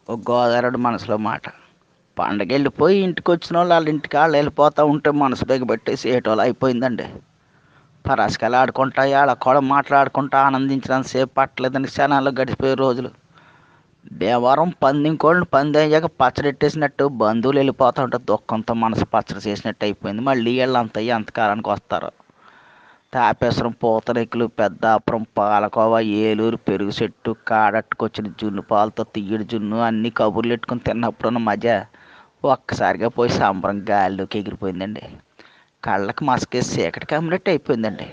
ఒక గోదావరి మనసులో మాట. పండగ వెళ్ళిపోయి ఇంటికి వచ్చిన వాళ్ళు వాళ్ళ ఇంటికి వాళ్ళు వెళ్ళిపోతూ ఉంటే మనసు బిగబెట్టేసి ఏటోళ్ళు అయిపోయిందండి. పరాసుకాయలు ఆడుకుంటా వాళ్ళ కూడా మాట్లాడుకుంటా ఆనందించినంతసేపు పట్టలేదని క్షణాల్లో గడిచిపోయే రోజులు. దేవారం పందింకోళ్ళని పంది అయ్యాక పచ్చడెట్టేసినట్టు బంధువులు వెళ్ళిపోతూ ఉంటే దుఃఖంతో మనసు పచ్చడి చేసినట్టు అయిపోయింది. మళ్ళీ వీళ్ళంతా ఎంతకాలానికి వస్తారు. తాపేశ్వరం, పూతరేకులు, పెద్దాపురం, పాలకోవ, ఏలూరు, పెరుగు చెట్టు, కాడట్టుకొచ్చిన జున్ను పాలతో తీయడి జున్ను అన్నీ కబుర్లు పెట్టుకుని తిన్నప్పుడున్న మజా ఒక్కసారిగా పోయి సంబరం గాలిలోకి ఎగిరిపోయిందండి. కళ్ళకి మసకేసి చీకటి కమ్మినట్టు అయిపోయిందండి.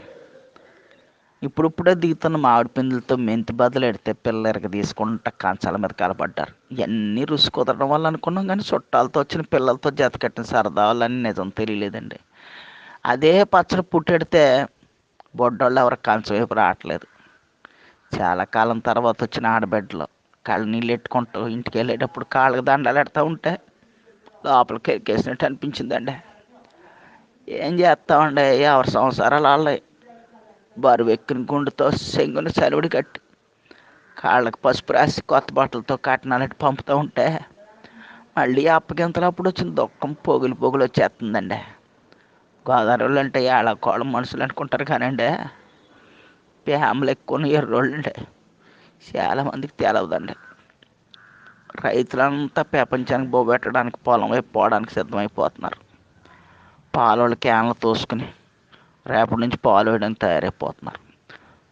ఇప్పుడిప్పుడే దిగుతున్న మామిడి పిందులతో మెంతి బదులు ఎడితే పిల్లలు ఎరగ తీసుకుంటా కంచాల మీద కలపడ్డారు. ఇవన్నీ రుచి కుదరడం వల్ల అనుకున్నాం, కానీ చుట్టాలతో వచ్చిన పిల్లలతో జత కట్టిన సరదా వాళ్ళని నిజం తెలియలేదండి. అదే పచ్చడి పుట్టెడితే బొడ్డోళ్ళు ఎవరు కంచం వైపు రావట్లేదు. చాలా కాలం తర్వాత వచ్చిన ఆడబిడ్డలు కళ్ళు నీళ్ళు ఎట్టుకుంటూ ఇంటికి వెళ్ళేటప్పుడు కాళ్ళకి దండాలు ఎడతా ఉంటే లోపలికి ఎక్కేసినట్టు అనిపించిందండి. ఏం చేస్తామండి, ఎవరి సంసారాలు వాళ్ళే. బరువు ఎక్కిన గుండెతో సెంగుని చలివిడి కట్టి కాళ్ళకి పసుపు రాసి కొత్త బట్టలతో కట్నాలెట్టి పంపుతూ ఉంటే మళ్ళీ అప్పగింతలప్పుడు వచ్చిన దుఃఖం పొగులు పొగులు వచ్చేస్తుందండి. గోదావరి అంటే ఏళ్ళ కోళ్ళ మనుషులు అనుకుంటారు కానండి, ప్రేమలు ఎక్కువ ఎర్రోళ్ళు అండి. చాలామందికి తెలవదండి. రైతులంతా ప్రపంచానికి బోబెట్టడానికి పొలం వైపు పోవడానికి సిద్ధమైపోతున్నారు. పాలోళ్ళు క్యాన్లు తోసుకుని రేపటి నుంచి పాలు వేయడానికి తయారైపోతున్నారు.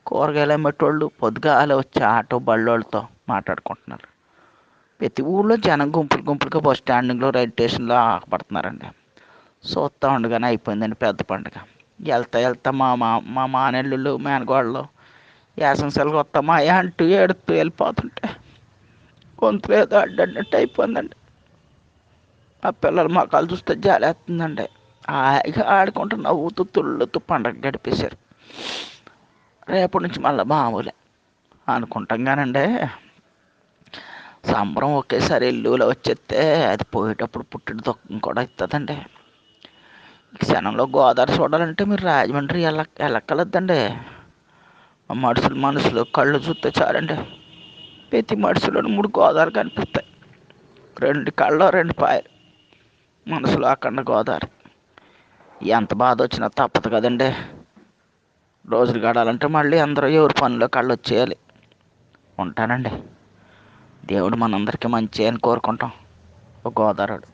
కూరగాయలు అమ్మేటోళ్ళు పొద్దుగాలే వచ్చి ఆటో బళ్ళోళ్ళతో మాట్లాడుకుంటున్నారు. ప్రతి ఊళ్ళో జనం గుంపులు గుంపులుగా బస్ స్టాండింగ్లో, రైల్ స్టేషన్లో ఆకపడుతున్నారండి. చూస్తూ ఉండగానే అయిపోయిందండి పెద్ద పండుగ. వెళ్తా వెళ్తా మా మానెల్లుళ్ళు, మేనగోళ్ళు యాసంశాలకు వస్తామా అంటూ ఏడుతూ వెళ్ళిపోతుంటే గొంతులు ఏదో అడ్డన్నట్టు అయిపోయిందండి. ఆ పిల్లల మొక్కలు చూస్తే జాలేస్తుందండి. హాయిగా ఆడుకుంటూ నవ్వుతూ తుళ్ళుతూ పండగ గడిపేశారు. రేపటి నుంచి మళ్ళీ మామూలే అనుకుంటాం కానండి, సంబరం ఒకేసారి ఎల్లులో వచ్చేస్తే అది పోయేటప్పుడు పుట్టిన దుఃఖం కూడా ఇస్తుందండి. ఈ క్షణంలో గోదావరి చూడాలంటే మీరు రాజమండ్రి వెళ్ళక్కలద్దండి. మనుషులు కళ్ళు చూస్తే చాలండి, ప్రతి మనుషులో 3 గోదావరి కనిపిస్తాయి. 2 కళ్ళు 2 పాయలు, మనసులో అఖండ గోదావరి. ఎంత బాధ వచ్చినా తప్పదు కదండి. రోజులు గడాలంటే మళ్ళీ అందరూ ఎవరి పనిలో కళ్ళు వచ్చేయాలి. ఉంటానండి. దేవుడు మనందరికీ మంచి అని కోరుకుంటాం. ఒక గోదావరి.